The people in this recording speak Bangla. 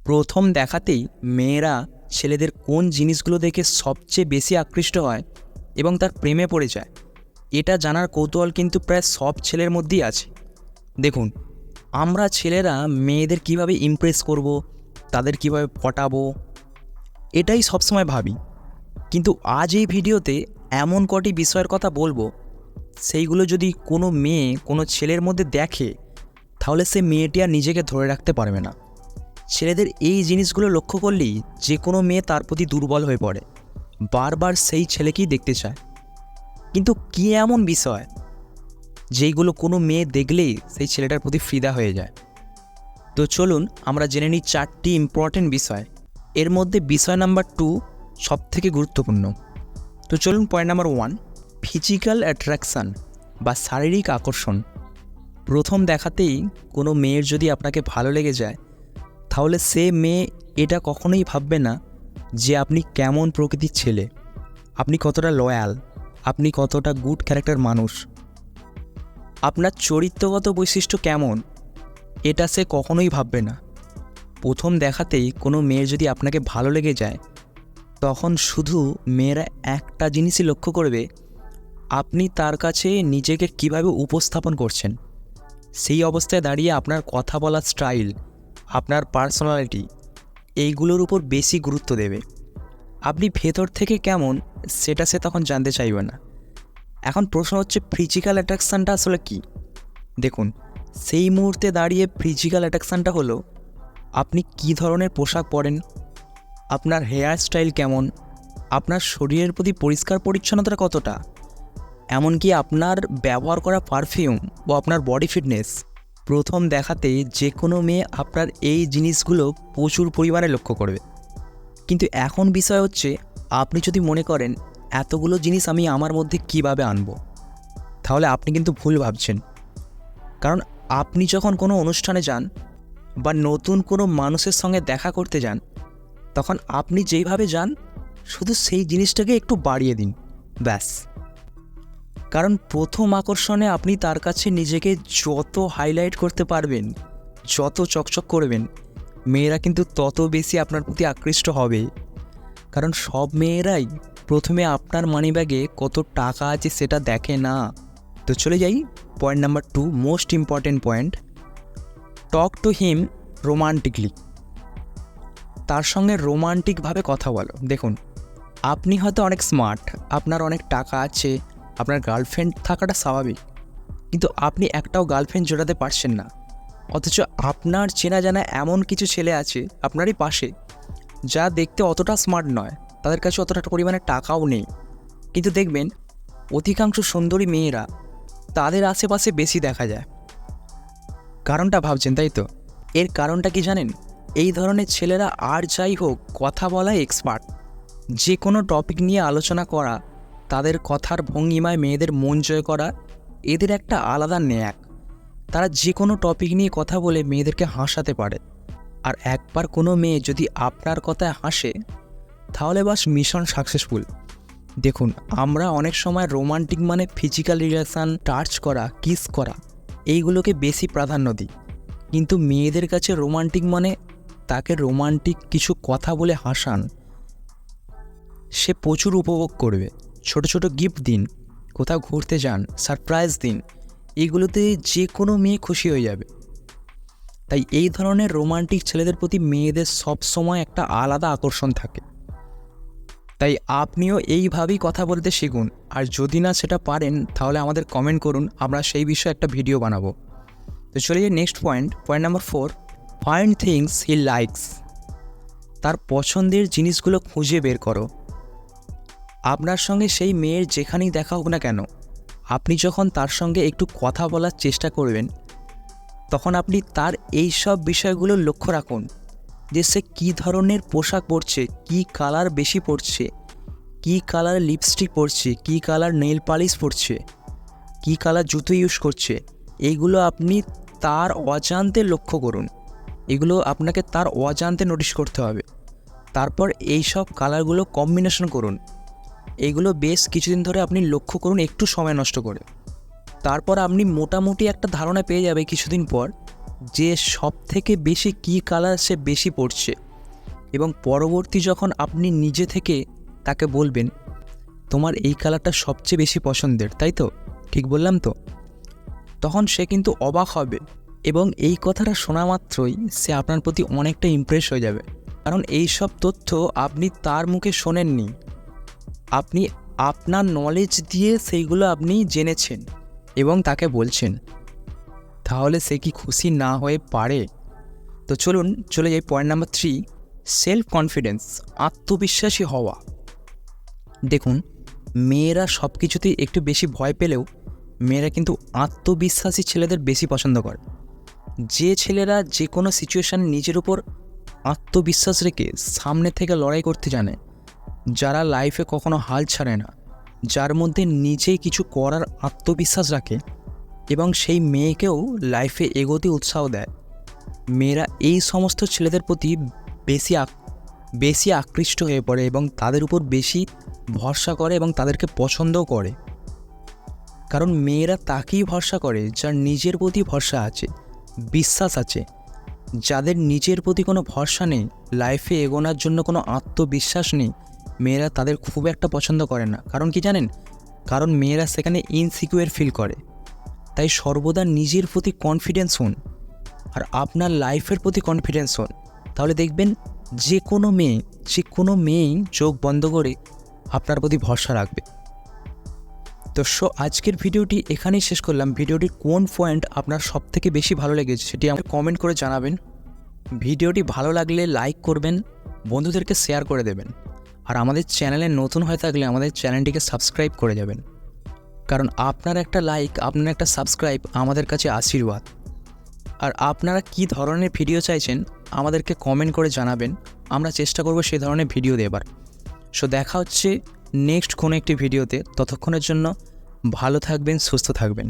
প্রথম দেখাতেই মেয়েরা ছেলেদের কোন জিনিসগুলো দেখে সবচেয়ে বেশি আকৃষ্ট হয় এবং তার প্রেমে পড়ে যায়, এটা জানার কৌতূহল কিন্তু প্রায় সব ছেলের মধ্যেই আছে। দেখুন, আমরা ছেলেরা মেয়েদের কিভাবে ইমপ্রেস করব, তাদের কিভাবে পটাবো, এটাই সবসময় ভাবি। কিন্তু আজ এই ভিডিওতে এমন কটি বিষয়ের কথা বলবো, সেইগুলো যদি কোনো মেয়ে কোনো ছেলের মধ্যে দেখে, তাহলে সে মেয়েটি আর নিজেকে ধরে রাখতে পারবে না। ছেলেদের এই জিনিসগুলো লক্ষ্য করলেই যে কোনো মেয়ে তার প্রতি দুর্বল হয়ে পড়ে, বারবার সেই ছেলেকেই দেখতে চায়। কিন্তু কী এমন বিষয় যেইগুলো কোনো মেয়ে দেখলেই সেই ছেলেটার প্রতি ফিদা হয়ে যায়? তো চলুন আমরা জেনে নিই 4টি ইম্পর্টেন্ট বিষয়। এর মধ্যে বিষয় নাম্বার 2 সবথেকে গুরুত্বপূর্ণ। তো চলুন, পয়েন্ট নাম্বার 1, ফিজিক্যাল অ্যাট্রাকশান বা শারীরিক আকর্ষণ। প্রথম দেখাতেই কোনো মেয়ের যদি আপনাকে ভালো লেগে যায়, তাহলে সে মেয়ে এটা কখনোই ভাববে না যে আপনি কেমন প্রকৃতির ছেলে, আপনি কতটা লয়াল, আপনি কতটা গুড ক্যারেক্টার মানুষ, আপনার চরিত্রগত বৈশিষ্ট্য কেমন, এটা সে কখনোই ভাববে না। প্রথম দেখাতেই কোনো মেয়ের যদি আপনাকে ভালো লেগে যায়, তখন শুধু মেয়েরা একটা জিনিসই লক্ষ্য করবে, আপনি তার কাছে নিজেকে কিভাবে উপস্থাপন করছেন। সেই অবস্থায় দাঁড়িয়ে আপনার কথা বলার স্টাইল, আপনার পার্সোনালিটি, এইগুলোর উপর বেশি গুরুত্ব দেবে। আপনি ভেতর থেকে কেমন সেটা সে তখন জানতে চাইবে না। এখন প্রশ্ন হচ্ছে, ফিজিক্যাল অ্যাট্রাকশানটা আসলে কী? দেখুন, সেই মুহূর্তে দাঁড়িয়ে ফিজিক্যাল অ্যাট্রাকশানটা হলো আপনি কী ধরনের পোশাক পরেন, আপনার হেয়ার স্টাইল কেমন, আপনার শরীরের প্রতি পরিষ্কার পরিচ্ছন্নতা কতটা, এমনকি আপনার ব্যবহার করা পারফিউম বা আপনার বডি ফিটনেস। প্রথম দেখাতে যে কোনো মেয়ে আপনার এই জিনিসগুলো প্রচুর পরিমাণে লক্ষ্য করবে। কিন্তু এখন বিষয় হচ্ছে, আপনি যদি মনে করেন এতগুলো জিনিস আমি আমার মধ্যে কিভাবে আনবো, তাহলে আপনি কিন্তু ভুল ভাবছেন। কারণ আপনি যখন কোনো অনুষ্ঠানে যান বা নতুন কোনো মানুষের সঙ্গে দেখা করতে যান, তখন আপনি যেইভাবে যান শুধু সেই জিনিসটাকে একটু বাড়িয়ে দিন, ব্যাস। কারণ প্রথম আকর্ষণে আপনি তার কাছে নিজেকে যত হাইলাইট করতে পারবেন, যত চকচক করবেন, মেয়েরা কিন্তু তত বেশি আপনার প্রতি আকৃষ্ট হবে। কারণ সব মেয়েরাই প্রথমে আপনার মানিব্যাগে কত টাকা আছে সেটা দেখে না। তো চলে যাই point number 2, most important point, talk to him romantically. তার সঙ্গে রোমান্টিকভাবে কথা বলো। দেখুন, আপনি হয়তো অনেক স্মার্ট, আপনার অনেক টাকা আছে, আপনার গার্লফ্রেন্ড থাকাটা স্বাভাবিক, কিন্তু আপনি একটাও গার্লফ্রেন্ড জোটাতে পারছেন না। অথচ আপনার চেনা জানা এমন কিছু ছেলে আছে আপনারই পাশে, যা দেখতে অতটা স্মার্ট নয়, তাদের কাছে অতটা পরিমাণে টাকাও নেই, কিন্তু দেখবেন অধিকাংশ সুন্দরী মেয়েরা তাদের আশেপাশে বেশি দেখা যায়। কারণটা ভাবছেন, তাই তো? এর কারণটা কি জানেন? এই ধরনের ছেলেরা আর যাই হোক কথা বলায় এক্সপার্ট। যে কোনো টপিক নিয়ে আলোচনা করা, তাদের কথার ভঙ্গিমায় মেয়েদের মন জয় করা, এদের একটা আলাদা ন্যাক। তারা যে কোনো টপিক নিয়ে কথা বলে মেয়েদেরকে হাসাতে পারে। আর একবার কোনো মেয়ে যদি আপনার কথায় হাসে, তাহলে বাস মিশন সাকসেসফুল। দেখুন, আমরা অনেক সময় রোমান্টিক মানে ফিজিক্যাল রিলেশান, টাচ করা, কিস করা, এইগুলোকে বেশি প্রাধান্য দিই। কিন্তু মেয়েদের কাছে রোমান্টিক মানে তাকে রোমান্টিক কিছু কথা বলে হাসান, সে প্রচুর উপভোগ করবে। ছোট ছোট গিফট দিন, কোথাও ঘুরতে যান, সারপ্রাইজ দিন, এগুলোতে যে কোনো মেয়ে খুশি হয়ে যাবে। তাই এই ধরনের রোমান্টিক ছেলেদের প্রতি মেয়েদের সব সময় একটা আলাদা আকর্ষণ থাকে। তাই আপনিও এইভাবেই কথা বলতে শিখুন। আর যদি না সেটা পারেন, তাহলে আমাদের কমেন্ট করুন, আমরা সেই বিষয়ে একটা ভিডিও বানাবো। তো চলে যাই next point, point number 4, find things he likes. তার পছন্দের জিনিসগুলো খুঁজে বের করো। আপনার সঙ্গে সেই মেয়ের যেখানেই দেখা হোক না কেন, আপনি যখন তার সঙ্গে একটু কথা বলার চেষ্টা করবেন, তখন আপনি তার এই সব বিষয়গুলো লক্ষ্য রাখুন, যে সে কী ধরনের পোশাক পরছে, কী কালার বেশি পরছে, কী কালার লিপস্টিক পরছে, কী কালার নেইল পালিশ পরছে, কী কালার জুতো ইউজ করছে। এইগুলো আপনি তার অজান্তে লক্ষ্য করুন, এগুলো আপনাকে তার অজান্তে নোটিশ করতে হবে। তারপর এই সব কালারগুলো কম্বিনেশন করুন। এগুলো বেশ কিছুদিন ধরে আপনি লক্ষ্য করুন, একটু সময় নষ্ট করে। তারপর আপনি মোটামুটি একটা ধারণা পেয়ে যাবে কিছুদিন পর, যে সব থেকে বেশি কী কালার সে বেশি পড়ছে, এবং পরবর্তী যখন আপনি নিজে থেকে তাকে বলবেন তোমার এই কালারটা সবচেয়ে বেশি পছন্দের, তাই তো, ঠিক বললাম তো, তখন সে কিন্তু অবাক হবে এবং এই কথাটা শোনা মাত্রই সে আপনার প্রতি অনেকটা ইমপ্রেস হয়ে যাবে। কারণ এই সব তথ্য আপনি তার মুখে শোনেননি, আপনি আপনার নলেজ দিয়ে সেইগুলো আপনি জেনেছেন এবং তাকে বলছেন। তাহলে সে কি খুশি না হয়ে পারে? তো চলুন চলে যাই পয়েন্ট নাম্বার 3, সেলফ কনফিডেন্স, আত্মবিশ্বাসী হওয়া। দেখুন, মেয়েরা সব কিছুতেই একটু বেশি ভয় পেলেও মেয়েরা কিন্তু আত্মবিশ্বাসী ছেলেদের বেশি পছন্দ করে। যে ছেলেরা যে কোনো সিচুয়েশানে নিজের উপর আত্মবিশ্বাস রেখে সামনে থেকে লড়াই করতে জানে, যারা লাইফে কখনো হাল ছাড়ে না, যার মধ্যে নিজেই কিছু করার আত্মবিশ্বাস রাখে এবং সেই মেয়েকেও লাইফে এগোতে উৎসাহ দেয়, মেয়েরা এই সমস্ত ছেলেদের প্রতি বেশি আকৃষ্ট হয়ে পড়ে এবং তাদের উপর বেশি ভরসা করে এবং তাদেরকে পছন্দও করে। কারণ মেয়েরা তাকেই ভরসা করে যার নিজের প্রতি ভরসা আছে, বিশ্বাস আছে। যাদের নিজের প্রতি কোনো ভরসা নেই, লাইফে এগোনোর জন্য কোনো আত্মবিশ্বাস নেই, মেয়েরা তাদের খুব একটা পছন্দ করে না। কারণ কি জানেন? কারণ মেয়েরা সেখানে ইনসিকিউর ফিল করে। তাই সর্বদা নিজের প্রতি কনফিডেন্স হন আর আপনার লাইফের প্রতি কনফিডেন্স হন, তাহলে দেখবেন যে কোনো মেয়েই চোখ বন্ধ করে আপনার প্রতি ভরসা রাখবে। তো আজকের ভিডিওটি এখানেই শেষ করলাম। ভিডিওটির কোন পয়েন্ট আপনার সবথেকে বেশি ভালো লেগেছে সেটি আমাকে কমেন্ট করে জানাবেন। ভিডিওটি ভালো লাগলে লাইক করবেন, বন্ধুদেরকে শেয়ার করে দেবেন, আর আমাদের চ্যানেলে নতুন হয়ে থাকলে আমাদের চ্যানেলটিকে সাবস্ক্রাইব করে যাবেন। কারণ আপনার একটা লাইক, আপনার একটা সাবস্ক্রাইব আমাদের কাছে আশীর্বাদ। আর আপনারা কী ধরনের ভিডিও চাইছেন আমাদেরকে কমেন্ট করে জানাবেন, আমরা চেষ্টা করব সেই ধরনের ভিডিও দেবার। দেখা হচ্ছে নেক্সট কোনো একটি ভিডিওতে। ততক্ষণের জন্য ভালো থাকবেন, সুস্থ থাকবেন।